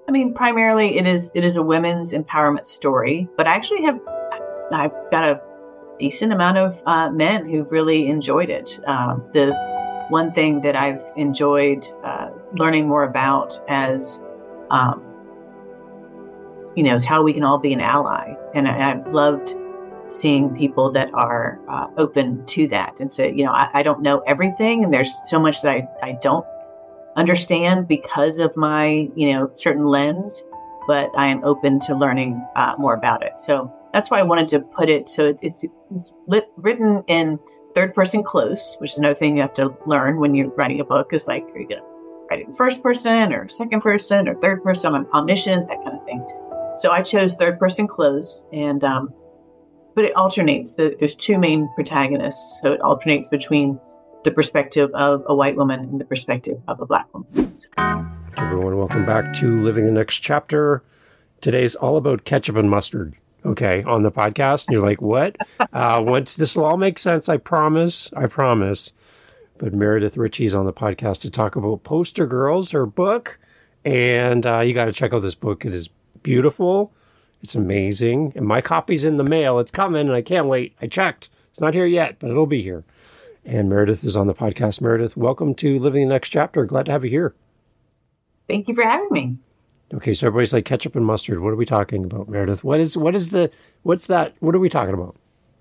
I mean, primarily it is a women's empowerment story, but I've got a decent amount of men who've really enjoyed it. The one thing that I've enjoyed learning more about as is how we can all be an ally, and I've loved seeing people that are open to that and say, I don't know everything, and there's so much that I don't understand because of my, certain lens, but I am open to learning more about it. So that's why I wanted to put it. So it's written in third person close, which is another thing you have to learn when you're writing a book, is like, are you going to write it in first person or second person or third person, omniscient, that kind of thing. So I chose third person close, and but it alternates. There's two main protagonists, so it alternates between the perspective of a white woman and the perspective of a Black woman. So. Everyone, welcome back to Living the Next Chapter. Today's all about ketchup and mustard, okay, on the podcast. And you're like, what? Once this will all make sense, I promise. But Meredith Ritchie's on the podcast to talk about Poster Girls, her book. And you got to check out this book. It is beautiful. It's amazing. And my copy's in the mail. It's coming, and I can't wait. I checked. It's not here yet, but it'll be here. And Meredith is on the podcast. Meredith, welcome to Living the Next Chapter. Glad to have you here. Thank you for having me. Okay, so everybody's like ketchup and mustard. What are we talking about, Meredith? What's that? What are we talking about?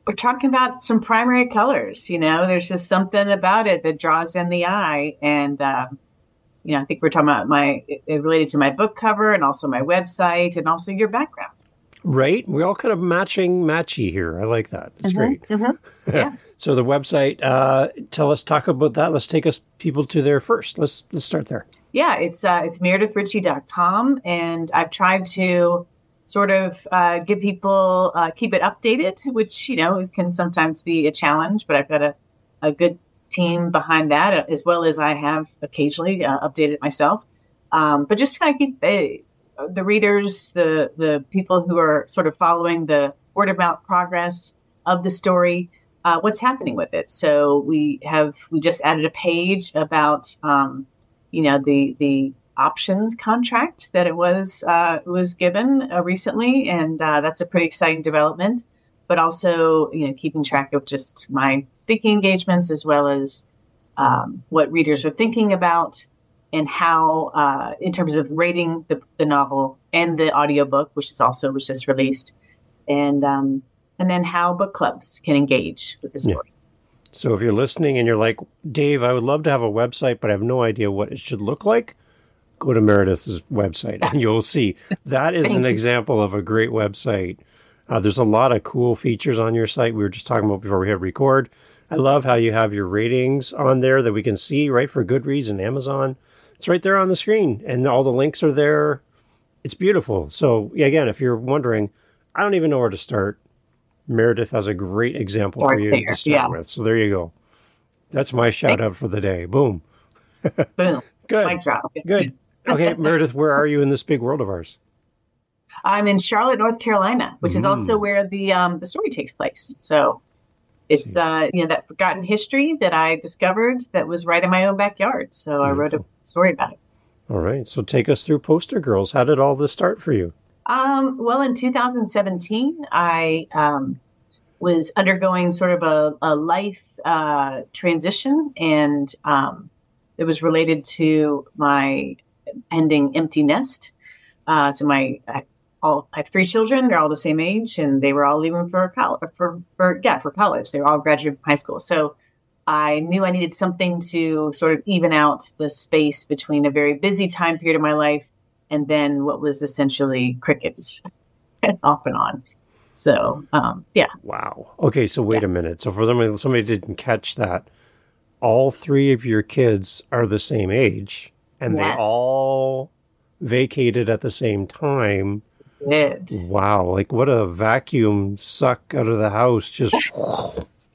We're talking about some primary colors. There's just something about it that draws in the eye. And, I think we're talking about it related to my book cover and also my website and also your background. Right. We're all kind of matchy here. I like that. It's great. Mm-hmm. Yeah. So the website, talk about that. Let's take people to there first. Let's start there. Yeah, it's meredithritchie.com. And I've tried to sort of give people, keep it updated, which, can sometimes be a challenge, but I've got a good team behind that, as well as I have occasionally updated myself. But just to kind of keep the readers, the people who are sort of following the word of mouth progress of the story, what's happening with it. So we just added a page about, the options contract that it was given recently. And that's a pretty exciting development, but also, keeping track of just my speaking engagements, as well as what readers are thinking about, and how, in terms of rating the novel and the audiobook, which was just released, and then how book clubs can engage with the story. Yeah. So if you're listening and you're like, Dave, I would love to have a website, but I have no idea what it should look like, go to Meredith's website and you'll see. That is an example of a great website. There's a lot of cool features on your site. We were just talking about before we hit record. I love how you have your ratings on there that we can see, right, for Goodreads and Amazon. It's right there on the screen, and all the links are there. It's beautiful. So, again, if you're wondering, I don't even know where to start, Meredith has a great example for you to start with. So there you go. That's my shout out for the day. Boom. Boom. Good. Mic drop. Good. Okay, Meredith, where are you in this big world of ours? I'm in Charlotte, North Carolina, which is also where the story takes place. So it's that forgotten history that I discovered that was right in my own backyard. So I wrote a story about it. All right. So take us through Poster Girls. How did all this start for you? Well, in 2017, I was undergoing sort of a life transition, and it was related to my ending empty nest. So I have three children. They're all the same age, and they were all leaving for college. They were all graduating from high school. So I knew I needed something to sort of even out the space between a very busy time period of my life and then what was essentially crickets off and on. So, yeah. Wow. Okay, so wait a minute. So for somebody didn't catch that, all three of your kids are the same age, and they all vacated at the same time. Wow. Like, what a vacuum suck out of the house. Just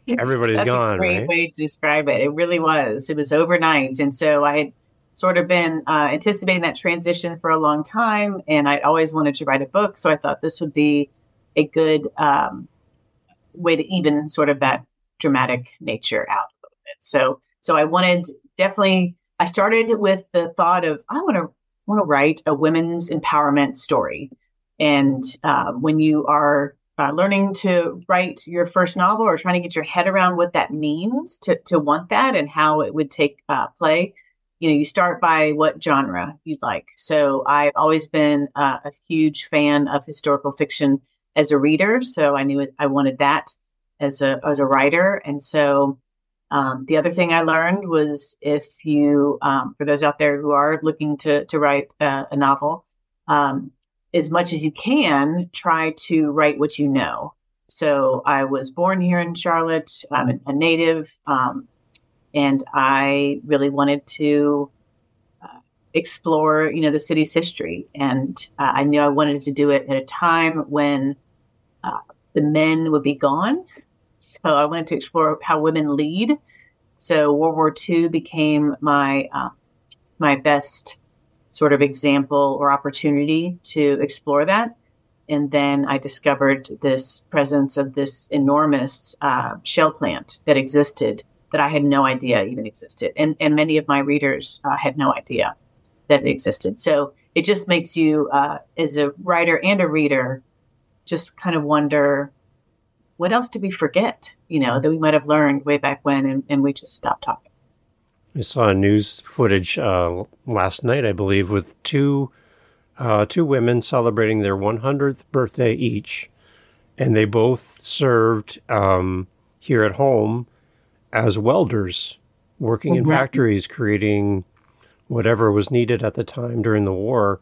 everybody's gone, right? That's a great way to describe it. It really was. It was overnight. And so I had sort of been anticipating that transition for a long time, and I always wanted to write a book. So I thought this would be a good way to even sort of that dramatic nature out a little bit. So I wanted I started with the thought of, I want want to write a women's empowerment story. And when you are learning to write your first novel or trying to get your head around what that means to want that and how it would take play, you start by what genre you'd like. So I've always been a huge fan of historical fiction as a reader. So I knew I wanted that as a writer. And so the other thing I learned was if you, for those out there who are looking to write a novel, as much as you can, try to write what you know. So I was born here in Charlotte. I'm a native. And I really wanted to explore, the city's history. And I knew I wanted to do it at a time when the men would be gone. So I wanted to explore how women lead. So World War II became my best sort of example or opportunity to explore that. And then I discovered this presence of this enormous shell plant that existed that I had no idea even existed. And many of my readers had no idea that it existed. So it just makes you, as a writer and a reader, just kind of wonder, what else did we forget, that we might have learned way back when, and we just stopped talking. I saw news footage last night, I believe, with two women celebrating their 100th birthday each, and they both served here at home as welders, working in factories, creating whatever was needed at the time during the war.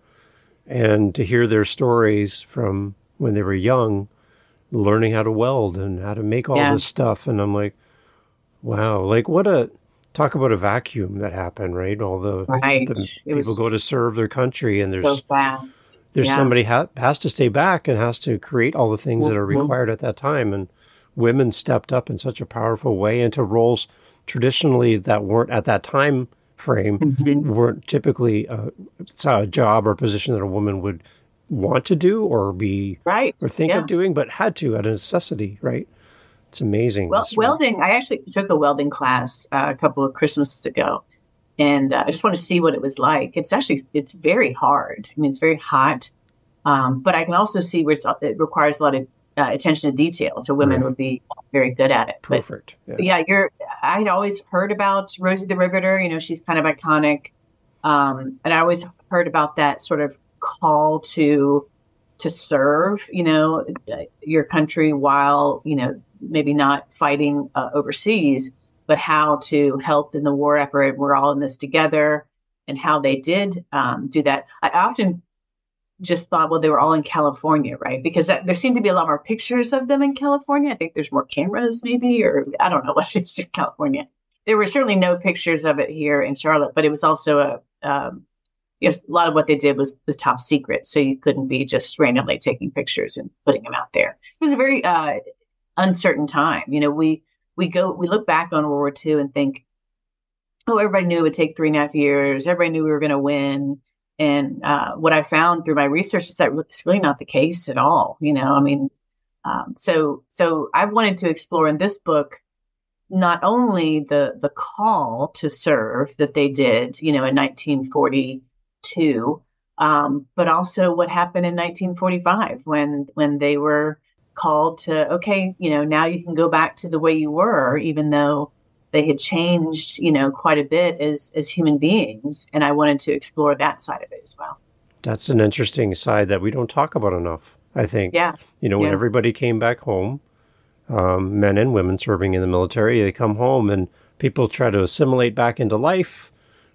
And to hear their stories from when they were young, learning how to weld and how to make all this stuff. And I'm like, wow, like talk about a vacuum that happened, right? All the people go to serve their country, and there's so fast. Somebody has to stay back and has to create all the things that are required at that time. And women stepped up in such a powerful way into roles traditionally that weren't at that time frame, weren't typically a job or position that a woman would want to do or be or think of doing, but had to at a necessity, right? It's amazing. Well, welding, I actually took a welding class a couple of Christmases ago, and I just want to see what it was like. It's very hard. I mean, it's very hot, but I can also see where it requires a lot of attention to detail. So women would be very good at it. Perfect. But I'd always heard about Rosie the Riveter. She's kind of iconic. And I always heard about that sort of call to serve, your country while, maybe not fighting overseas, but how to help in the war effort. We're all in this together, and how they did do that. I often just thought, well, they were all in California, right? Because there seemed to be a lot more pictures of them in California. I think there's more cameras maybe, or I don't know what it is in California. There were certainly no pictures of it here in Charlotte, but it was also a lot of what they did was top secret. So you couldn't be just randomly taking pictures and putting them out there. It was a very uncertain time. We look back on World War II and think, oh, everybody knew it would take 3.5 years. Everybody knew we were going to win. And what I found through my research is that it's really not the case at all. So I wanted to explore in this book not only the call to serve that they did, in 1942, but also what happened in 1945 when they were called to, okay, now you can go back to the way you were, even though they had changed, quite a bit as human beings. And I wanted to explore that side of it as well. That's an interesting side that we don't talk about enough, I think. Yeah. When everybody came back home, men and women serving in the military, they come home and people try to assimilate back into life,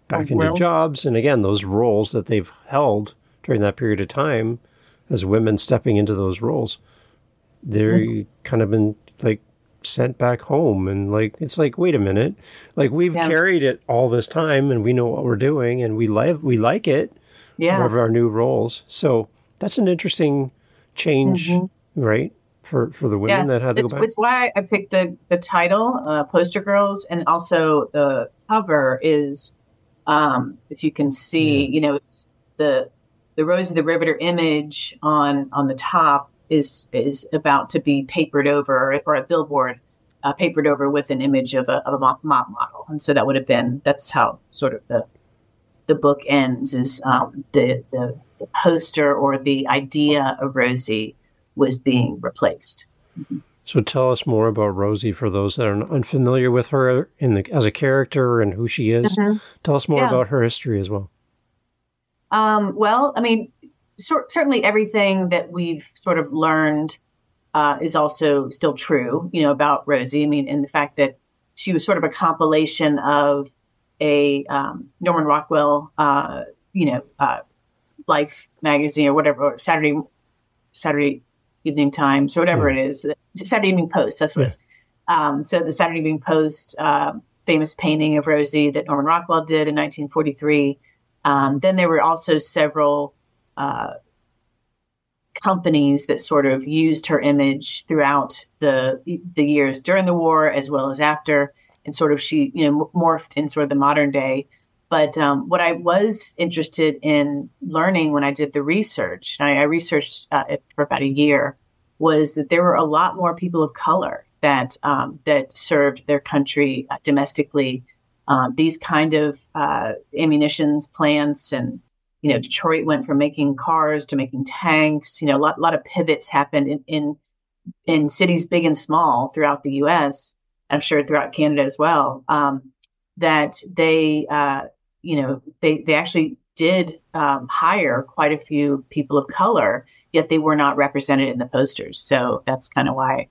back into jobs. And again, those roles that they've held during that period of time as women stepping into those roles, they're kind of been like sent back home. And it's like, wait a minute, we've carried it all this time and we know what we're doing and we like it. Yeah. Whatever our new roles. So that's an interesting change, right? For the women that had to go back. It's why I picked the title, Poster Girls, and also the cover is, if you can see, it's the Rosie the Riveter image on the top is about to be papered over, or a billboard papered over with an image of a mop model, and so that would have been, that's how sort of the the book ends is the poster or the idea of Rosie was being replaced. So tell us more about Rosie for those that are unfamiliar with her as a character and who she is. Mm-hmm. Tell us more about her history as well. Well, I mean, certainly everything that we've sort of learned is also still true, about Rosie. I mean, and the fact that she was sort of a compilation of a Norman Rockwell, Life magazine or whatever, or Saturday Evening Times or whatever it is, Saturday Evening Post. That's what it is. So the Saturday Evening Post famous painting of Rosie that Norman Rockwell did in 1943. Then there were also several companies that sort of used her image throughout the years during the war as well as after, and sort of she morphed in sort of the modern day. But what I was interested in learning when I did the research, and I researched it for about a year, was that there were a lot more people of color that served their country domestically. These kind of ammunitions plants, and Detroit went from making cars to making tanks. A lot of pivots happened in cities big and small throughout the U.S. I'm sure throughout Canada as well. That they actually did hire quite a few people of color, yet they were not represented in the posters. So that's kind of why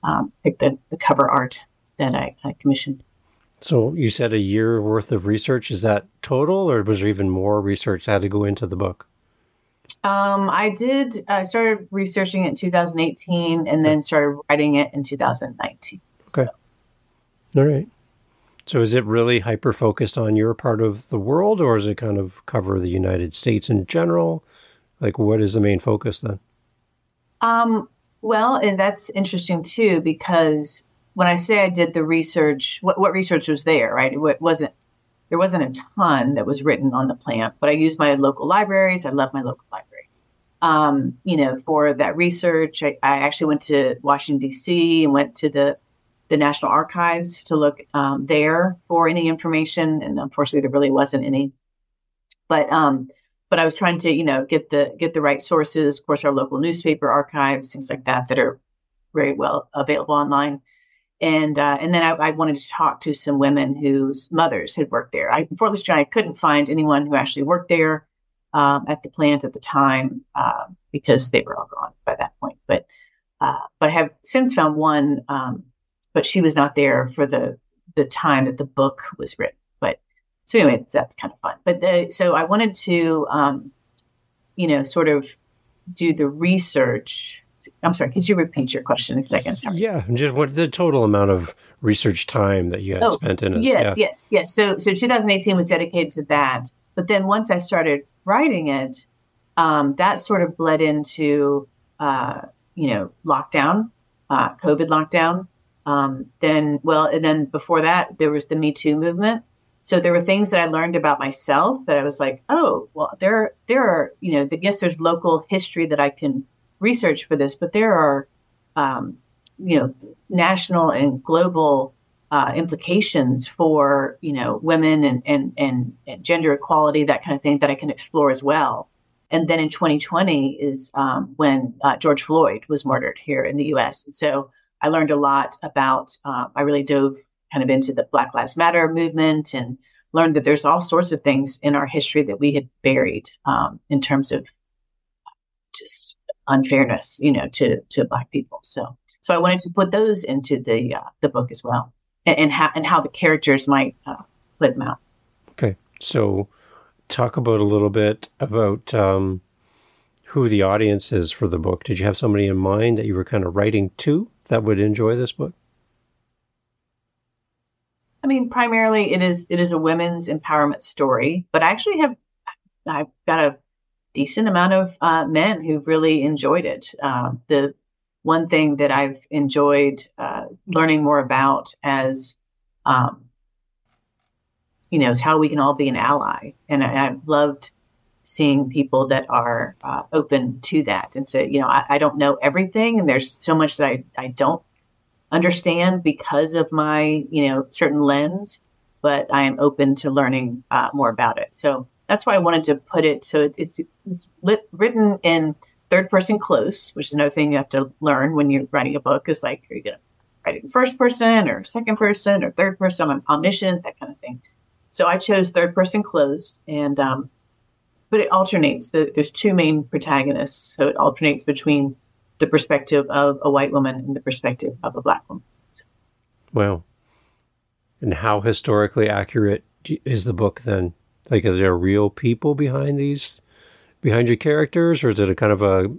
I picked the cover art that I commissioned. So you said a year worth of research. Is that total, or was there even more research that had to go into the book? I started researching it in 2018 and then started writing it in 2019. Okay. So. All right. So is it really hyper-focused on your part of the world, or does it kind of cover the United States in general? Like, what is the main focus then? Well, and that's interesting too, because when I say I did the research, what research was there, right? There wasn't a ton that was written on the plant, but I used my local libraries. I love my local library. For that research, I actually went to Washington, D.C. and went to the National Archives to look there for any information. And unfortunately, there really wasn't any. But I was trying to, get the right sources. Of course, our local newspaper archives, things like that are very well available online. And then I wanted to talk to some women whose mothers had worked there. Unfortunately, I couldn't find anyone who actually worked there at the plant at the time because they were all gone by that point. But I have since found one, but she was not there for the time that the book was written. But so anyway, that's kind of fun. But so I wanted to, sort of do the research. I'm sorry, could you repeat your question a second? Sorry. Yeah, just what the total amount of research time that you had spent in it. Yes. So 2018 was dedicated to that. But then once I started writing it, that sort of bled into, lockdown, COVID lockdown. And then before that, there was the Me Too movement. So there were things that I learned about myself that I was like, oh, well, there are, yes, there's local history that I can research for this, but there are, national and global implications for, women and gender equality, that kind of thing that I can explore as well. And then in 2020 is when George Floyd was murdered here in the U.S. And so I learned a lot about, I really dove kind of into the Black Lives Matter movement and learned that there's all sorts of things in our history that we had buried in terms of just unfairness, to Black people. So I wanted to put those into the book as well, and how the characters might put them out. Okay, so talk about a little bit about who the audience is for the book. Did you have somebody in mind that you were kind of writing to that would enjoy this book? I mean, primarily it is a women's empowerment story, but I've got a decent amount of men who've really enjoyed it. The one thing that I've enjoyed learning more about as, is how we can all be an ally. And I've loved seeing people that are open to that and say, I don't know everything. And there's so much that I don't understand because of my, certain lens, but I am open to learning more about it. So that's why I wanted to put it. So written in third person close, which is another thing you have to learn when you're writing a book, is like, are you going to write it in first person or second person or third person? I'm omniscient, that kind of thing. So I chose third person close, and but it alternates. There's two main protagonists, so it alternates between the perspective of a white woman and the perspective of a Black woman. So. Wow. And how historically accurate is the book then? Like, are there real people behind your characters, or is it a kind of a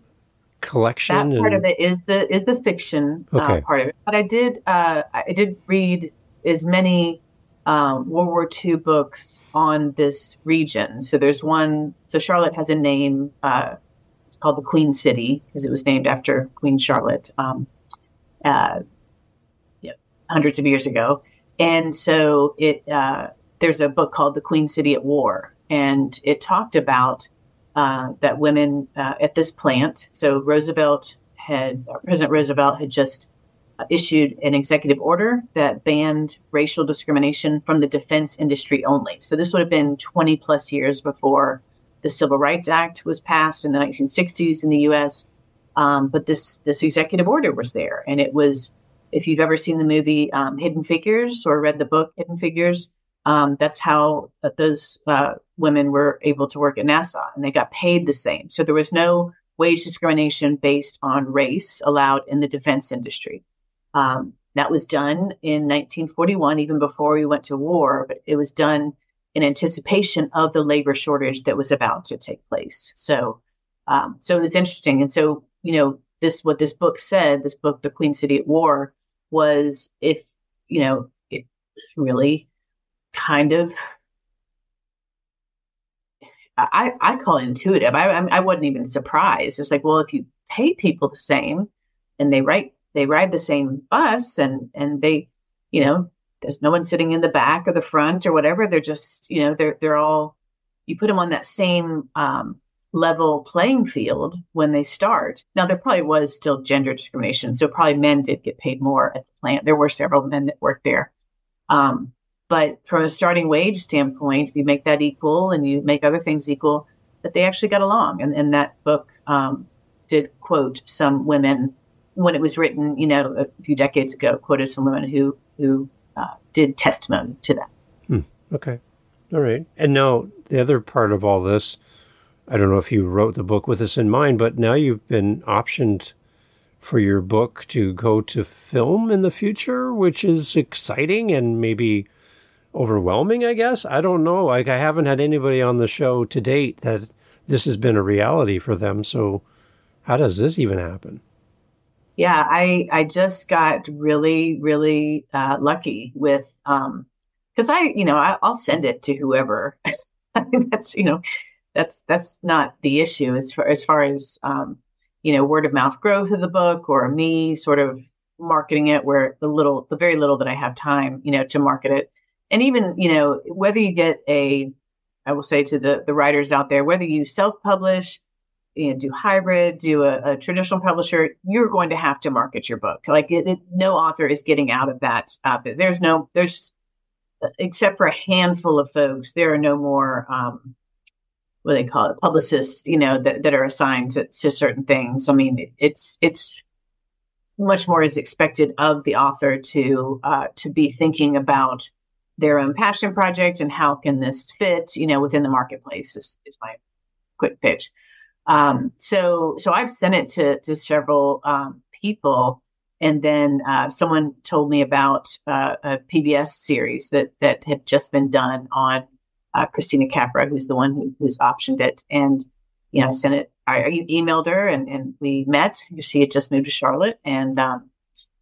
collection? That part of it is the fiction part of it. But I did read as many World War II books on this region. So there's one. So Charlotte has a name. It's called the Queen City because it was named after Queen Charlotte, hundreds of years ago. And so there's a book called The Queen City at War, and it talked about that women at this plant. So President Roosevelt had just issued an executive order that banned racial discrimination from the defense industry only. So this would have been 20 plus years before the Civil Rights Act was passed in the 1960s in the U.S. But this executive order was there, and it was. If you've ever seen the movie Hidden Figures or read the book Hidden Figures, that's how those women were able to work at NASA, and they got paid the same. So there was no wage discrimination based on race allowed in the defense industry. That was done in 1941, even before we went to war, but it was done in anticipation of the labor shortage that was about to take place. So it was interesting. And so, what this book said, The Queen City at War, was it was really kind of, I call it intuitive. I wasn't even surprised. It's like, well, if you pay people the same and they ride the same bus and they, there's no one sitting in the back or the front or whatever. They're just, they're all, you put them on that same level playing field when they start. Now, there probably was still gender discrimination. So probably men did get paid more at the plant. There were several men that worked there. But from a starting wage standpoint, if you make that equal and you make other things equal, that they actually got along. And that book did quote some women when it was written, a few decades ago, quoted some women who did testimony to that. Okay. All right. And now the other part of all this, I don't know if you wrote the book with this in mind, but now you've been optioned for your book to go to film in the future, which is exciting and maybe overwhelming, I guess. I don't know. Like, I haven't had anybody on the show to date that this has been a reality for them. So how does this even happen? Yeah, I just got really, really lucky with, because I'll send it to whoever. I mean, that's not the issue as far as word of mouth growth of the book or me sort of marketing it, where the very little that I have time, to market it. And even, whether you get I will say to the writers out there, whether you self-publish, do hybrid, do a traditional publisher, you're going to have to market your book. Like no author is getting out of that. There's except for a handful of folks, there are no more, what do they call it, publicists, that are assigned to certain things. I mean, it's much more is expected of the author to be thinking about their own passion project and how can this fit, within the marketplace is my quick pitch. So I've sent it to several people, and then someone told me about a PBS series that had just been done on Christina Capra, who's the one who's optioned it. And, I sent it, I emailed her and we met. She had just moved to Charlotte, and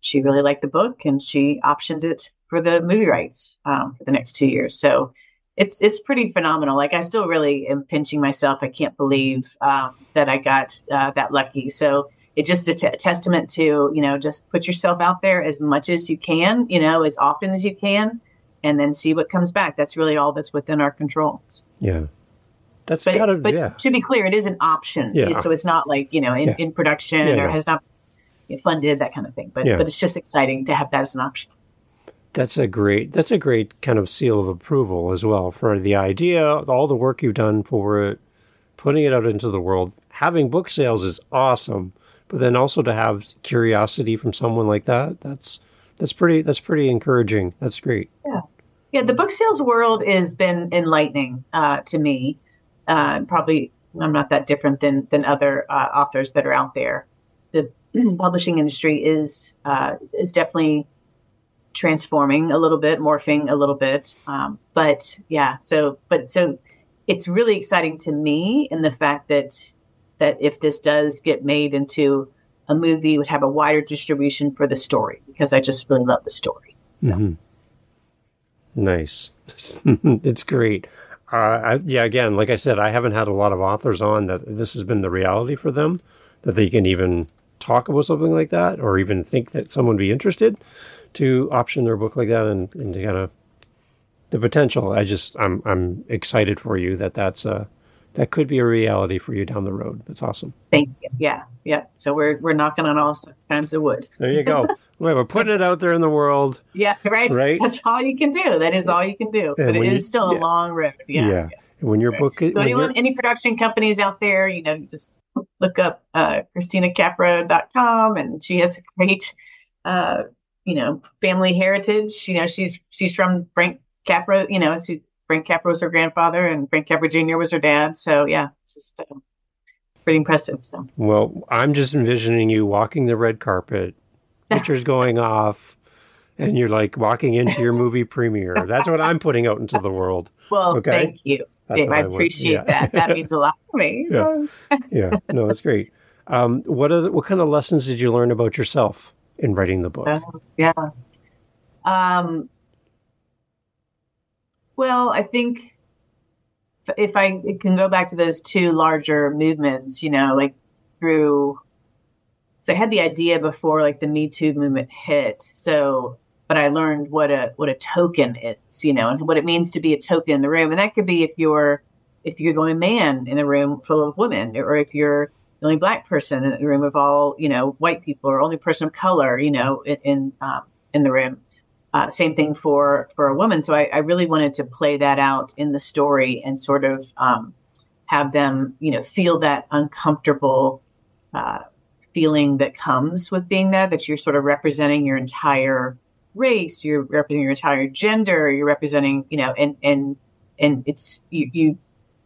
she really liked the book, and she optioned it for the movie rights for the next 2 years. So it's pretty phenomenal. Like, I still really am pinching myself. I can't believe that I got that lucky. So it's just a testament to, just put yourself out there as much as you can, as often as you can, and then see what comes back. That's really all that's within our controls. Yeah. But to be clear, it is an option. Yeah. So it's not like, in production or has not funded, that kind of thing. But it's just exciting to have that as an option. That's a great kind of seal of approval as well for the idea, all the work you've done for it, putting it out into the world. Having book sales is awesome, but then also to have curiosity from someone like that, that's pretty encouraging. That's great. Yeah. Yeah, the book sales world has been enlightening to me. Probably I'm not that different than other authors that are out there. The publishing industry is definitely transforming a little bit, morphing a little bit. But it's really exciting to me in the fact that if this does get made into a movie, it would have a wider distribution for the story, because I just really love the story. So. Mm-hmm. Nice. It's great. Again, like I said, I haven't had a lot of authors on that this has been the reality for them, that they can even talk about something like that, or even think that someone would be interested to option their book like that, and to kind of the potential. I'm excited for you that could be a reality for you down the road. That's awesome. Thank you. Yeah. So we're knocking on all kinds of wood. There you go. We're putting it out there in the world. Yeah, right. That's all you can do. That is all you can do. And but it is still a long road. Yeah. And when your book, so any production companies out there, you just look up ChristinaCapro.com, and she has a great, family heritage. She's from Frank Capra. Frank Capra was her grandfather, and Frank Capra Jr. was her dad. So yeah, just pretty impressive. So. Well, I'm just envisioning you walking the red carpet, pictures going off, and you're like walking into your movie premiere. That's what I'm putting out into the world. Well, okay? Thank you. Dave, I appreciate that. That means a lot to me. Yeah. No, that's great. What kind of lessons did you learn about yourself in writing the book? Well, I think if I can go back to those two larger movements, so I had the idea before the Me Too movement hit. So, but I learned what a token is, and what it means to be a token in the room. And that could be if you're the only man in a room full of women, or if you're the only Black person in the room of all, white people, or only person of color, in the room. Same thing for a woman. So I really wanted to play that out in the story and sort of have them, feel that uncomfortable feeling that comes with being that you're sort of representing your entire race, you're representing your entire gender, you're representing, and it's you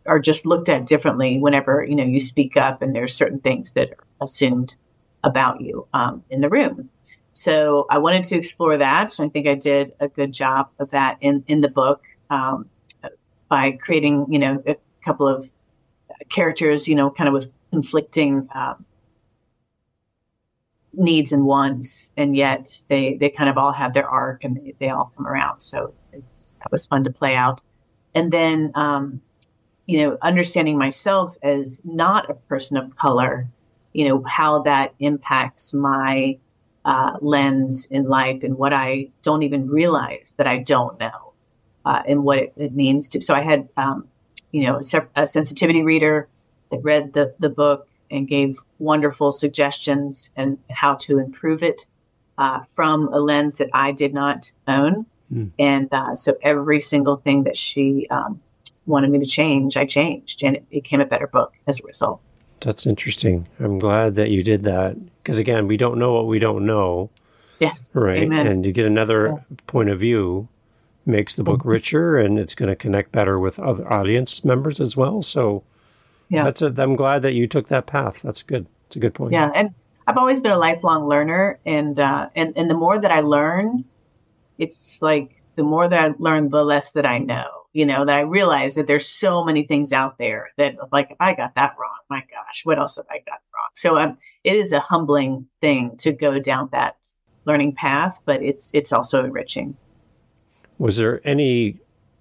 are just looked at differently whenever you speak up, and there's certain things that are assumed about you in the room. So I wanted to explore that. And I think I did a good job of that in the book by creating, a couple of characters, kind of with conflicting needs and wants, and yet they kind of all have their arc, and they all come around. So that was fun to play out. And then, understanding myself as not a person of color, how that impacts my lens in life, and what I don't even realize that I don't know, and what it means to. So I had, a sensitivity reader that read the book and gave wonderful suggestions and how to improve it from a lens that I did not own. And so every single thing that she wanted me to change, I changed, and it became a better book as a result. That's interesting. I'm glad that you did that, because again, we don't know what we don't know. Yes. Right. Amen. And you get another point of view, makes the book richer, and it's going to connect better with other audience members as well. So I'm glad that you took that path. That's good. It's a good point. Yeah. And I've always been a lifelong learner, and the more that I learn, it's like the more that I learn, the less that I know. That I realize that there's so many things out there that, I got that wrong. My gosh, what else have I got wrong? So it is a humbling thing to go down that learning path, but it's also enriching. Is there any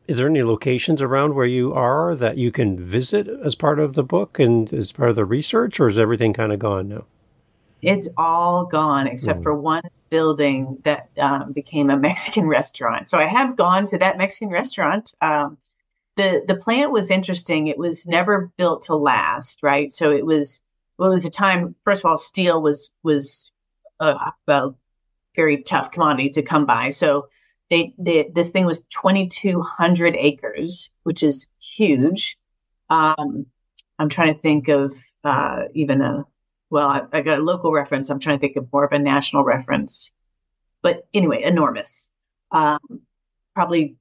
locations around where you are that you can visit as part of the book and as part of the research, or is everything kind of gone now? It's all gone except for one building that became a Mexican restaurant. So I have gone to that Mexican restaurant. The plant was interesting. It was never built to last, right? So it was a time. First of all, steel was a very tough commodity to come by. So this thing was 2,200 acres, which is huge. I'm trying to think of even I got a local reference. I'm trying to think of more of a national reference. But anyway, enormous. Probably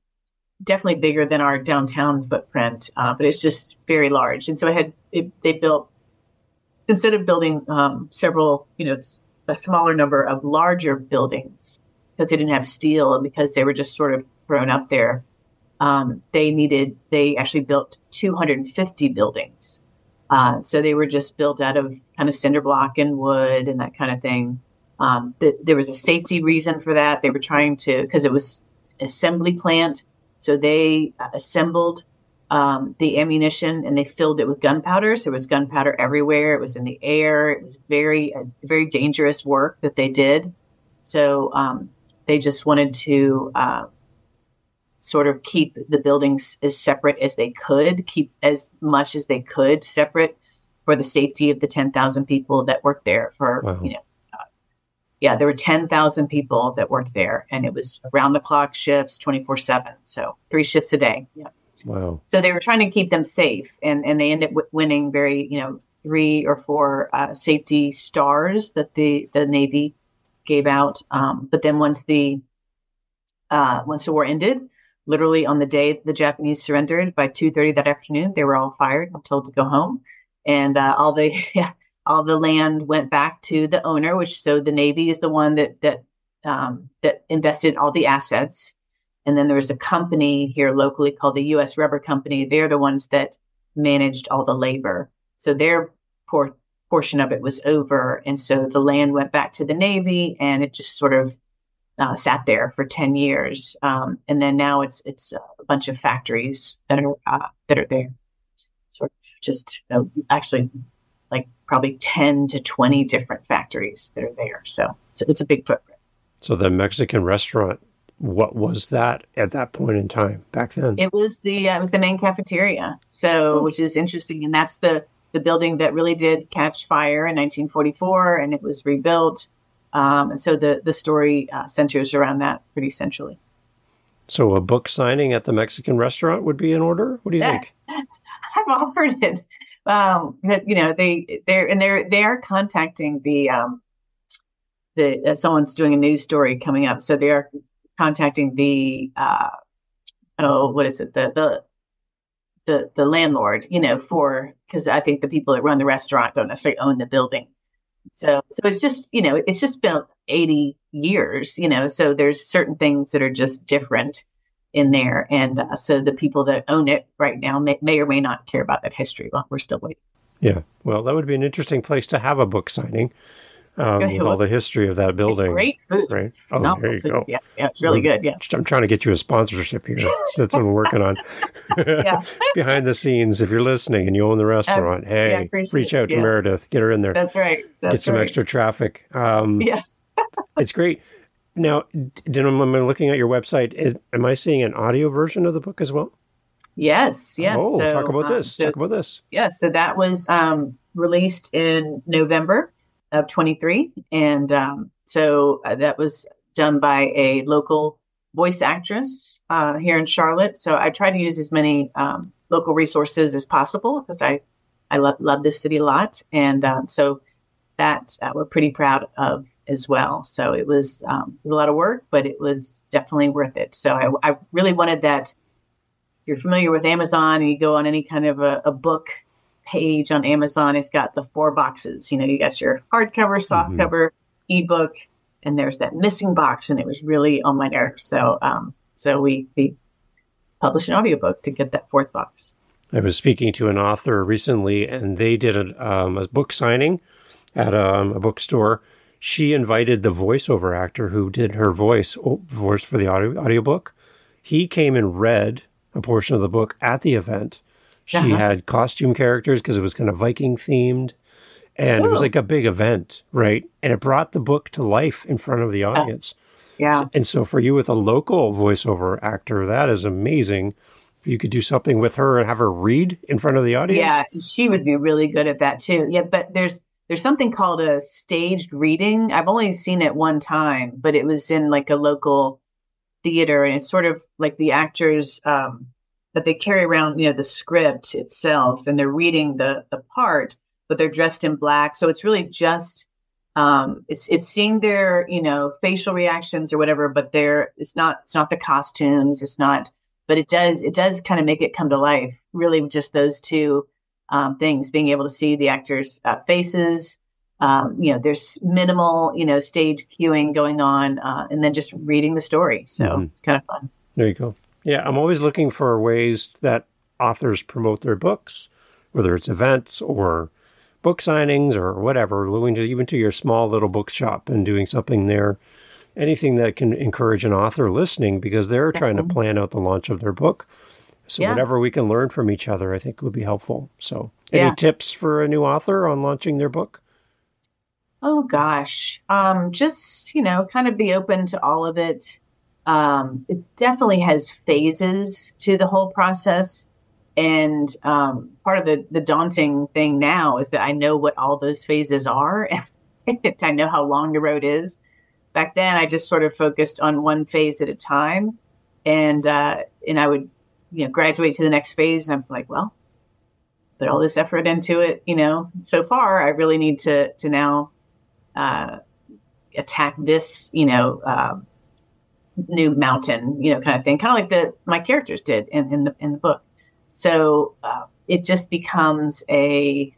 definitely bigger than our downtown footprint, but it's just very large. And so they built, instead of building several, a smaller number of larger buildings, because they didn't have steel and because they were just sort of thrown up there, they actually built 250 buildings. So they were just built out of kind of cinder block and wood and that kind of thing. There was a safety reason for that. They were trying to, because it was assembly plant. So they assembled the ammunition and they filled it with gunpowder. So there was gunpowder everywhere. It was in the air. It was very dangerous work that they did. So they just wanted to sort of keep the buildings as separate as they could, keep as much as they could separate for the safety of the 10,000 people that worked there there were 10,000 people that worked there, and it was around the clock shifts, 24/7. So 3 shifts a day. Yeah. Wow. So they were trying to keep them safe, and they ended up winning 3 or 4 safety stars that the Navy gave out. But then once the war ended, literally on the day the Japanese surrendered, by 2:30 that afternoon, they were all fired and told to go home. And all the land went back to the owner, so the Navy is the one that invested all the assets. And then there was a company here locally called the U.S. Rubber Company. They're the ones that managed all the labor. So their portion of it was over. And so the land went back to the Navy, and it just sort of sat there for 10 years. And then now it's a bunch of factories that are there. Sort of just actually like probably 10 to 20 different factories that are there. So it's a big footprint. So the Mexican restaurant, what was that at that point in time back then? It was the main cafeteria. So, which is interesting. And that's the building that really did catch fire in 1944, and it was rebuilt. And so the story centers around that pretty centrally. So a book signing at the Mexican restaurant would be in order? What do you think? I've offered it. They are contacting someone's doing a news story coming up. So they are contacting the landlord, because I think the people that run the restaurant don't necessarily own the building. So it's just, it's just been 80 years, so there's certain things that are just different in there. And so the people that own it right now may or may not care about that history. Well, we're still waiting. Yeah. Well, that would be an interesting place to have a book signing with all the history of that building. It's great food. Right? It's oh, there you food. go. Yeah, it's really good. Yeah. I'm trying to get you a sponsorship here. So that's what we're working on. Yeah. Behind the scenes, if you're listening and you own the restaurant, reach out to Meredith. Get her in there. That's right. Get some extra traffic. It's great. Now, I'm looking at your website. Am I seeing an audio version of the book as well? Yes. Oh, so, talk about this. Yeah, so that was released in November of 23. And so that was done by a local voice actress here in Charlotte. So I try to use as many local resources as possible because I love this city a lot. And so that we're pretty proud of as well. So it was a lot of work, but it was definitely worth it. So I really wanted that. You're familiar with Amazon and you go on any kind of a book page on Amazon, it's got the 4 boxes. You got your hardcover, softcover, ebook, and there's that missing box. And it was really on my nerves. So we published an audiobook to get that 4th box. I was speaking to an author recently, and they did a book signing at a bookstore. She invited the voiceover actor who did her voice for the audiobook. He came and read a portion of the book at the event. She had costume characters because it was kind of Viking themed. And it was like a big event, right? And it brought the book to life in front of the audience. Yeah. And so for you with a local voiceover actor, that is amazing. If you could do something with her and have her read in front of the audience. Yeah, she would be really good at that too. Yeah, but there's something called a staged reading. I've only seen it one time, but it was in like a local theater, and it's sort of like the actors that they carry around, the script itself, and they're reading the part, but they're dressed in black. So it's really just it's seeing their facial reactions or whatever, but it's not the costumes, it's not, but it does kind of make it come to life. Really, just those two things, being able to see the actors' faces. There's minimal, stage cueing going on, and then just reading the story. So it's kind of fun. There you go. Yeah, I'm always looking for ways that authors promote their books, whether it's events or book signings or whatever, even to your small little bookshop and doing something there. Anything that can encourage an author listening, because they're trying to plan out the launch of their book. So whatever we can learn from each other, I think would be helpful. So any tips for a new author on launching their book? Oh, gosh. Just, kind of be open to all of it. It definitely has phases to the whole process. And part of the daunting thing now is that I know what all those phases are. And I know how long the road is. Back then, I just sort of focused on one phase at a time. And I would, graduate to the next phase. And I'm like, well, put all this effort into it. So far, I really need to now attack this, new mountain, kind of thing, kind of like my characters did in the book. So it just becomes a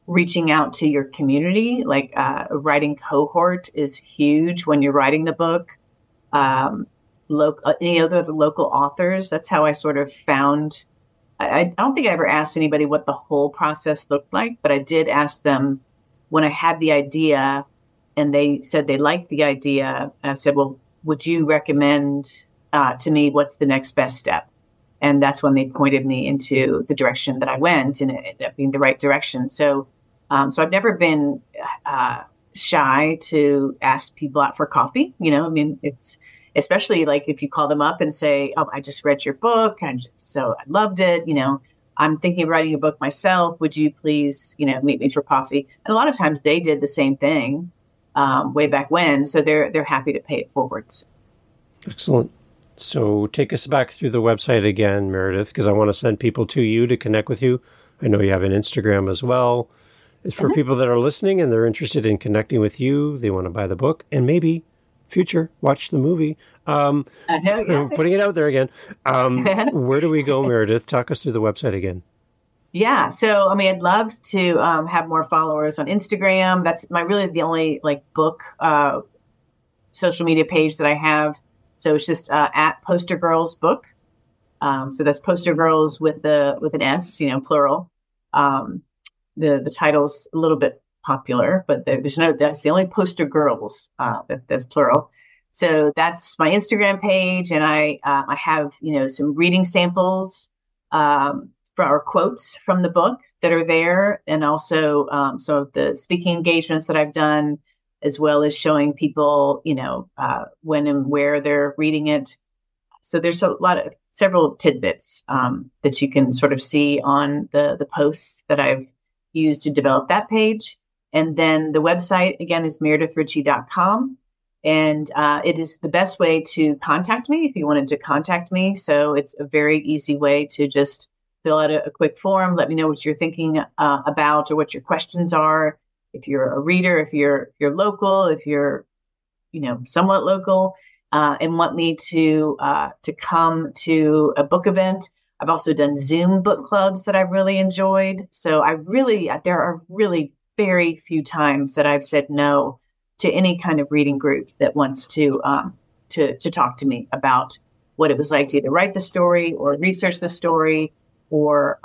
reaching out to your community. Like a writing cohort is huge when you're writing the book. Any other local authors. That's how I sort of found. I don't think I ever asked anybody what the whole process looked like, but I did ask them when I had the idea, and they said they liked the idea. And I said, well, would you recommend to me what's the next best step? And that's when they pointed me into the direction that I went, and it ended up being the right direction. So I've never been shy to ask people out for coffee. It's especially like if you call them up and say, oh, I just read your book, so I loved it. I'm thinking of writing a book myself. Would you please, meet me for coffee? And a lot of times they did the same thing way back when. So they're happy to pay it forwards. Excellent. So take us back through the website again, Meredith, because I want to send people to you to connect with you. I know you have an Instagram as well. It's for people that are listening and they're interested in connecting with you. They want to buy the book and maybe watch the movie. I'm putting it out there again. Where do we go, Meredith? Talk us through the website again. Yeah. So, I'd love to have more followers on Instagram. That's really the only book social media page that I have. So it's just at Poster Girls Book. So that's Poster Girls with an S, plural. The title's a little bit popular, but that's the only Poster Girls that's plural. So that's my Instagram page, and I have some reading samples or quotes from the book that are there, and also some of the speaking engagements that I've done, as well as showing people when and where they're reading it. So there's several tidbits that you can sort of see on the posts that I've used to develop that page. And then the website, again, is meredithritchie.com. And it is the best way to contact me if you wanted to contact me. So it's a very easy way to just fill out a quick form. Let me know what you're thinking about or what your questions are. If you're a reader, if you're local, if you're, somewhat local, and want me to come to a book event. I've also done Zoom book clubs that I've really enjoyed. So there are really very few times that I've said no to any kind of reading group that wants to talk to me about what it was like to either write the story or research the story or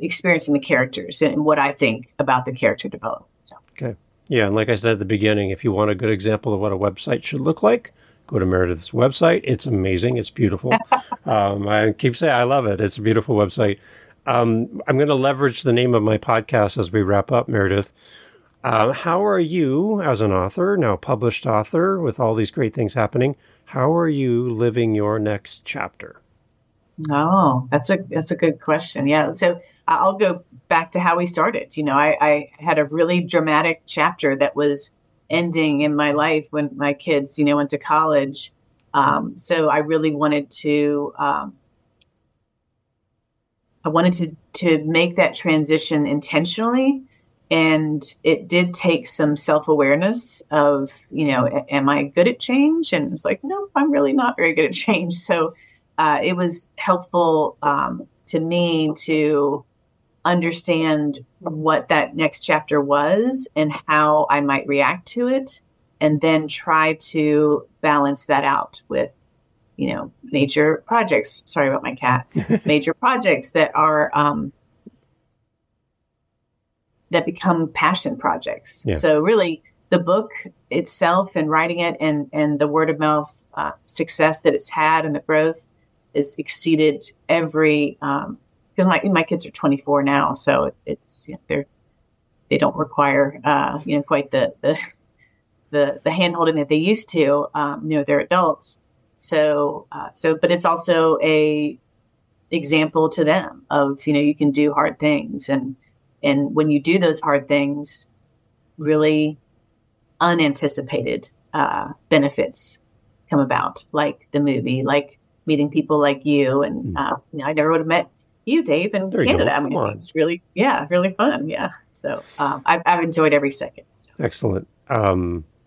experiencing the characters and what I think about the character development. So. Okay. Yeah. And like I said at the beginning, if you want a good example of what a website should look like, go to Meredith's website. It's amazing. It's beautiful. I keep saying I love it. It's a beautiful website. I'm going to leverage the name of my podcast as we wrap up, Meredith. How are you as an author, now published author with all these great things happening? How are you living your next chapter? Oh, that's a good question. Yeah. So I'll go back to how we started. I had a really dramatic chapter that was ending in my life when my kids, went to college. So I really wanted to, to make that transition intentionally. And it did take some self-awareness of, am I good at change? And it's like, no, I'm really not very good at change. So it was helpful to me to understand what that next chapter was and how I might react to it, and then try to balance that out with, major projects. Sorry about my cat. Major projects that are that become passion projects. Yeah. So really, the book itself and writing it and the word of mouth success that it's had and the growth has exceeded every. Because my kids are 24 now, so it's they don't require quite the handholding that they used to. They're adults, so but it's also a example to them of you can do hard things, and when you do those hard things, really unanticipated benefits come about, like the movie, like meeting people like you, and I never would have met you, Dave, in Canada. I mean, it's really fun. Yeah. So I've enjoyed every second. So. Excellent.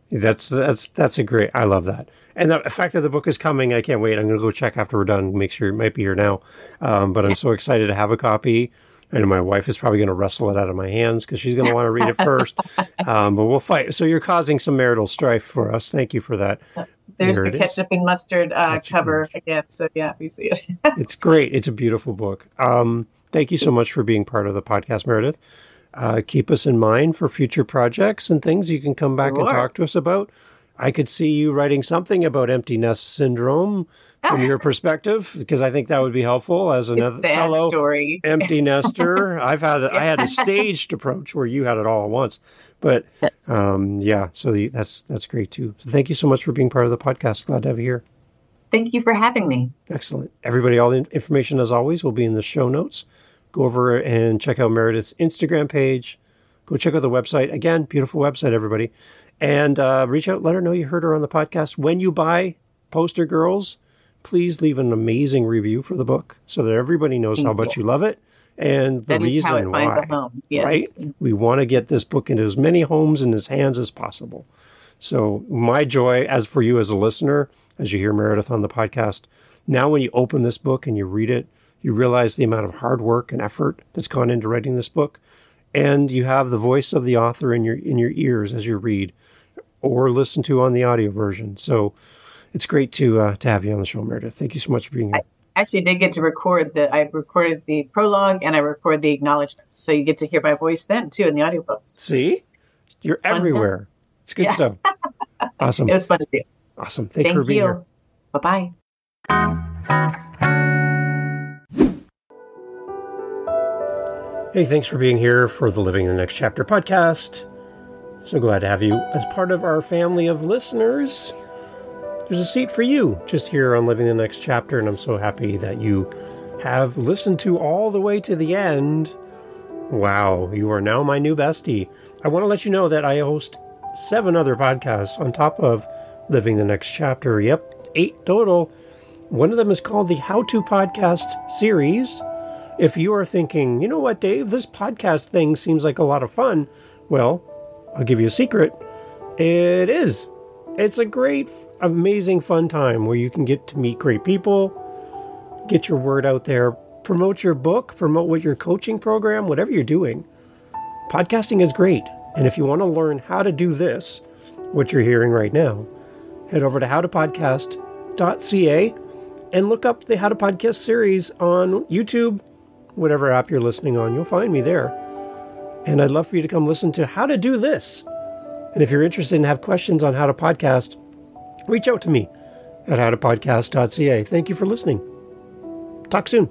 That's a great. I love that, and the fact that the book is coming, I can't wait. I'm going to go check after we're done. Make sure it might be here now. But I'm so excited to have a copy. And my wife is probably going to wrestle it out of my hands because she's going to want to read it first. But we'll fight. So you're causing some marital strife for us. Thank you for that. There's the ketchup and mustard cover again. So yeah, we see it. It's great. It's a beautiful book. Thank you so much for being part of the podcast, Meredith. Keep us in mind for future projects and things you can come back and talk to us about. I could see you writing something about empty nest syndrome from your perspective, because I think that would be helpul as another fellow story. Empty nester. I had a staged approach where you had it all at once, but so that's great too. So thank you so much for being part of the podcast. Glad to have you here. Thank you for having me. Excellent. Everybody, all the information as always will be in the show notes. Go over and check out Meredith's Instagram page. Go check out the website. Again, beautiful website, everybody. And reach out, let her know you heard her on the podcast. When you buy Poster Girls, please leave an amazing review for the book so that everybody knows how much you love it and the reason how it finds why. A home. Yes. Right? We want to get this book into as many homes in his hands as possible. So my joy, as for you as a listener, as you hear Meredith on the podcast, now when you open this book and you read it, you realize the amount of hard work and effort that's gone into writing this book, and you have the voice of the author in your ears as you read or listen to on the audio version. So it's great to have you on the show, Meredith. Thank you so much for being here. I actually did get to I recorded the prologue and I recorded the acknowledgments. So you get to hear my voice then too in the audiobooks. See? You're everywhere. It's good stuff. Awesome. It was fun to do. Awesome. Thank you for being here. Bye-bye. Hey, thanks for being here for the Living the Next Chapter podcast. So glad to have you as part of our family of listeners. There's a seat for you just here on Living the Next Chapter, and I'm so happy that you have listened to all the way to the end. Wow, you are now my new bestie. I want to let you know that I host 7 other podcasts on top of Living the Next Chapter. Yep, 8 total. One of them is called the How To Podcast series. If you are thinking, you know what, Dave, this podcast thing seems like a lot of fun, well, I'll give you a secret. It is. It's a great, amazing, fun time where you can get to meet great people, get your word out there, promote your book, promote what your coaching program, whatever you're doing. Podcasting is great. And if you want to learn how to do this, what you're hearing right now, head over to howtopodcast.ca and look up the How to Podcast series on YouTube, whatever app you're listening on. You'll find me there. And I'd love for you to come listen to how to do this. And if you're interested and have questions on how to podcast, reach out to me at howtopodcast.ca. Thank you for listening. Talk soon.